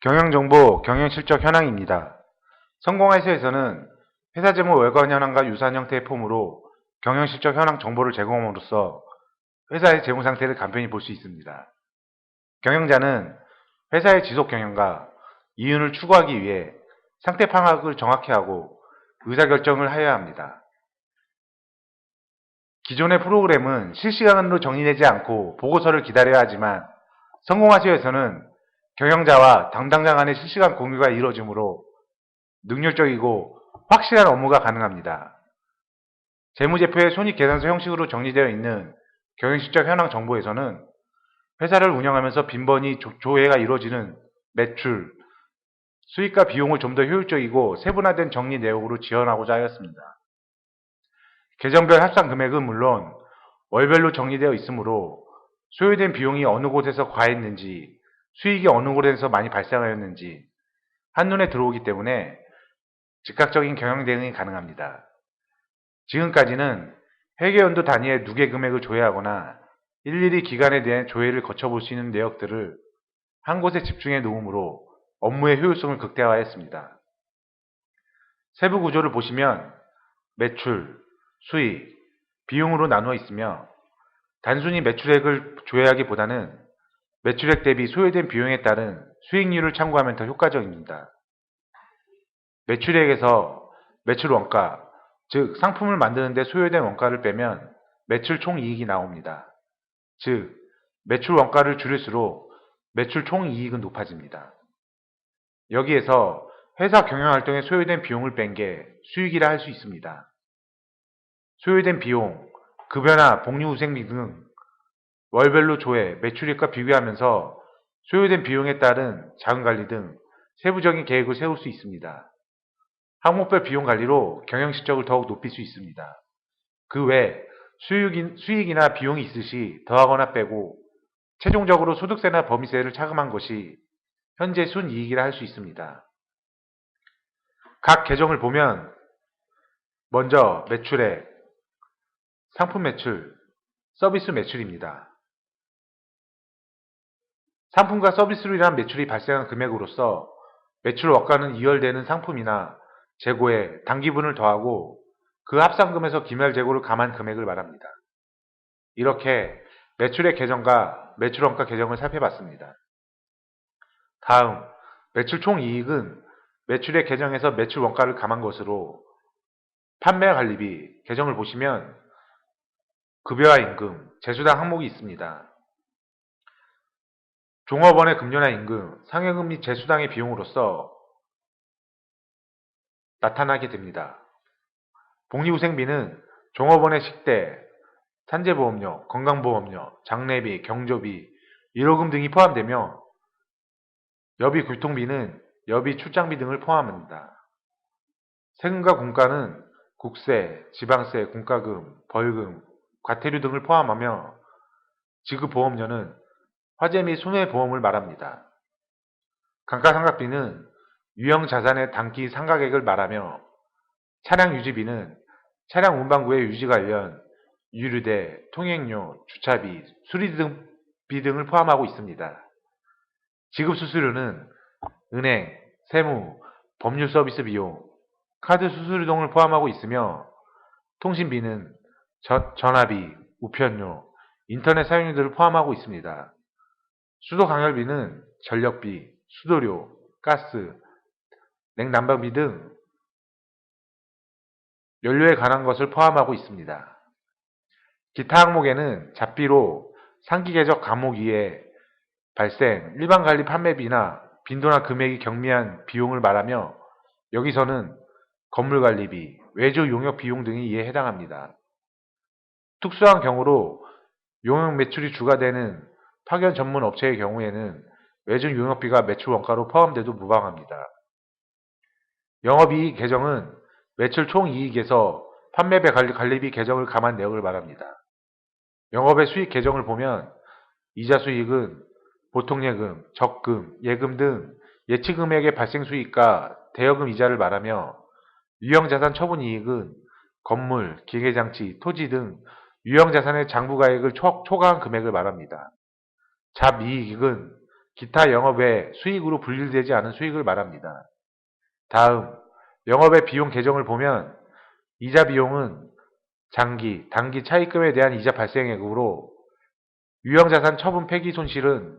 경영정보, 경영실적 현황입니다. 성공회사에서는 회사 재무 월간 현황과 유사한 형태의 폼으로 경영실적 현황 정보를 제공함으로써 회사의 재무 상태를 간편히 볼 수 있습니다. 경영자는 회사의 지속 경영과 이윤을 추구하기 위해 상태 파악을 정확히 하고 의사결정을 하여야 합니다. 기존의 프로그램은 실시간으로 정리되지 않고 보고서를 기다려야 하지만 성공회사에서는 경영자와 담당자 간의 실시간 공유가 이루어지므로 능률적이고 확실한 업무가 가능합니다. 재무제표의 손익계산서 형식으로 정리되어 있는 경영실적 현황 정보에서는 회사를 운영하면서 빈번히 조회가 이루어지는 매출, 수익과 비용을 좀 더 효율적이고 세분화된 정리 내역으로 지원하고자 하였습니다. 계정별 합산 금액은 물론 월별로 정리되어 있으므로 소요된 비용이 어느 곳에서 과했는지, 수익이 어느 곳에서 많이 발생하였는지 한눈에 들어오기 때문에 즉각적인 경영 대응이 가능합니다. 지금까지는 회계연도 단위의 누계 금액을 조회하거나 일일이 기간에 대한 조회를 거쳐볼 수 있는 내역들을 한 곳에 집중해 놓음으로 업무의 효율성을 극대화했습니다. 세부 구조를 보시면 매출, 수익, 비용으로 나누어 있으며 단순히 매출액을 조회하기보다는 매출액 대비 소요된 비용에 따른 수익률을 참고하면 더 효과적입니다. 매출액에서 매출 원가, 즉 상품을 만드는 데 소요된 원가를 빼면 매출 총이익이 나옵니다. 즉 매출 원가를 줄일수록 매출 총이익은 높아집니다. 여기에서 회사 경영활동에 소요된 비용을 뺀 게 수익이라 할 수 있습니다. 소요된 비용, 급여나 복리후생비 등 월별로 조회, 매출액과 비교하면서 소요된 비용에 따른 자금관리 등 세부적인 계획을 세울 수 있습니다. 항목별 비용 관리로 경영 실적을 더욱 높일 수 있습니다. 그 외 수익이나 비용이 있으시 더하거나 빼고 최종적으로 소득세나 법인세를 차감한 것이 현재 순이익이라 할 수 있습니다. 각 계정을 보면 먼저 매출액, 상품 매출, 서비스 매출입니다. 상품과 서비스로 인한 매출이 발생한 금액으로서 매출 원가는 이월되는 상품이나 재고에 단기분을 더하고 그 합산금에서 기말 재고를 감한 금액을 말합니다. 이렇게 매출액 계정과 매출 원가 계정을 살펴봤습니다. 다음, 매출 총이익은 매출액 계정에서 매출 원가를 감한 것으로 판매 관리비 계정을 보시면 급여와 임금, 제수당 항목이 있습니다. 종업원의 급료나 임금, 상여금 및 제수당의 비용으로서 나타나게 됩니다. 복리후생비는 종업원의 식대, 산재보험료, 건강보험료, 장례비, 경조비, 위로금 등이 포함되며 여비 교통비는 여비 출장비 등을 포함합니다. 세금과 공과는 국세, 지방세, 공과금, 벌금, 과태료 등을 포함하며 지급보험료는 화재 및 손해보험을 말합니다. 감가상각비는 유형자산의 단기 상각액을 말하며 차량 유지비는 차량 운반구의 유지 관련 유류대, 통행료, 주차비, 수리비 등을 포함하고 있습니다. 지급수수료는 은행, 세무, 법률 서비스 비용, 카드 수수료 등을 포함하고 있으며 통신비는 전화비, 우편료, 인터넷 사용료 등을 포함하고 있습니다. 수도강열비는 전력비, 수도료, 가스, 냉난방비 등 연료에 관한 것을 포함하고 있습니다. 기타 항목에는 잡비로 상기계적 과목 위에 발생, 일반관리 판매비나 빈도나 금액이 경미한 비용을 말하며 여기서는 건물관리비, 외주 용역 비용 등이 이에 해당합니다. 특수한 경우로 용역 매출이 주가되는 파견 전문 업체의 경우에는 외주 용역비가 매출 원가로 포함돼도 무방합니다. 영업이익 계정은 매출 총이익에서 판매배 관리비 계정을 감한 내역을 말합니다. 영업의 수익 계정을 보면 이자 수익은 보통예금, 적금, 예금 등 예치금액의 발생 수익과 대여금 이자를 말하며 유형자산 처분이익은 건물, 기계장치, 토지 등 유형자산의 장부가액을 초과한 금액을 말합니다. 잡이익은 기타 영업 외 수익으로 분류되지 않은 수익을 말합니다. 다음, 영업의 비용 계정을 보면 이자 비용은 장기, 단기 차입금에 대한 이자 발생액으로 유형자산 처분 폐기 손실은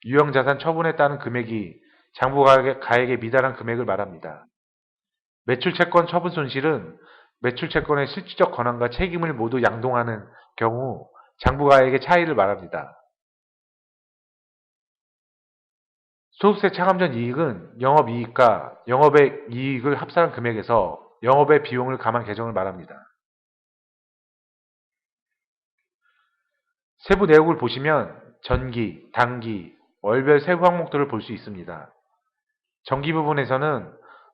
유형자산 처분에 따른 금액이 장부가액에 미달한 금액을 말합니다. 매출채권 처분 손실은 매출채권의 실질적 권한과 책임을 모두 양동하는 경우 장부가액의 차이를 말합니다. 소득세 차감 전 이익은 영업이익과 영업의 이익을 합산한 금액에서 영업의 비용을 감한 계정을 말합니다. 세부 내역을 보시면 전기, 단기, 월별 세부 항목들을 볼 수 있습니다. 전기 부분에서는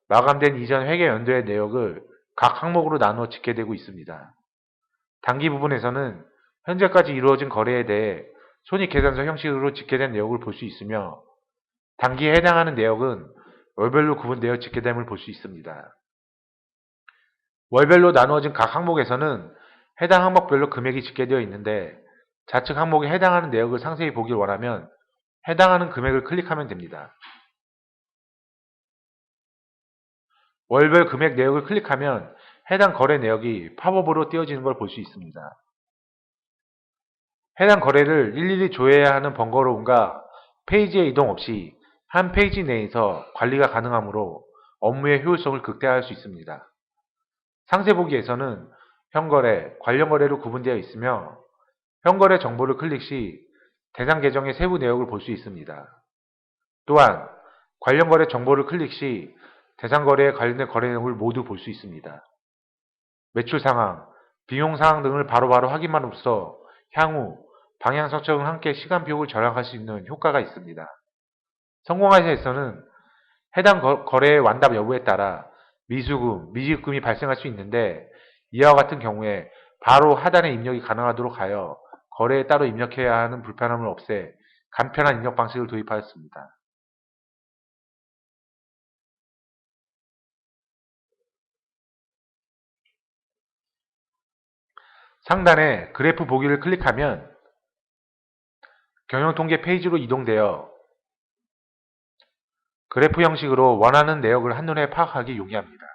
마감된 이전 회계 연도의 내역을 각 항목으로 나누어 집계되고 있습니다. 단기 부분에서는 현재까지 이루어진 거래에 대해 손익계산서 형식으로 집계된 내역을 볼 수 있으며 단기에 해당하는 내역은 월별로 구분되어 집계됨을 볼 수 있습니다. 월별로 나누어진 각 항목에서는 해당 항목별로 금액이 집계되어 있는데 좌측 항목에 해당하는 내역을 상세히 보길 원하면 해당하는 금액을 클릭하면 됩니다. 월별 금액 내역을 클릭하면 해당 거래 내역이 팝업으로 띄어지는 걸 볼 수 있습니다. 해당 거래를 일일이 조회해야 하는 번거로움과 페이지의 이동 없이 한 페이지 내에서 관리가 가능하므로 업무의 효율성을 극대화할 수 있습니다. 상세 보기에서는 현거래, 관련거래로 구분되어 있으며 현거래 정보를 클릭 시 대상 계정의 세부 내역을 볼 수 있습니다. 또한 관련거래 정보를 클릭 시 대상 거래에 관련된 거래 내용을 모두 볼 수 있습니다. 매출 상황, 비용 상황 등을 바로바로 확인함으로써 향후 방향 설정과 함께 시간 비용을 절약할 수 있는 효과가 있습니다. 성공회사에서는 해당 거래의 완납 여부에 따라 미수금, 미지급금이 발생할 수 있는데 이와 같은 경우에 바로 하단에 입력이 가능하도록 하여 거래에 따로 입력해야 하는 불편함을 없애 간편한 입력 방식을 도입하였습니다. 상단에 그래프 보기를 클릭하면 경영통계 페이지로 이동되어 그래프 형식으로 원하는 내역을 한눈에 파악하기 용이합니다.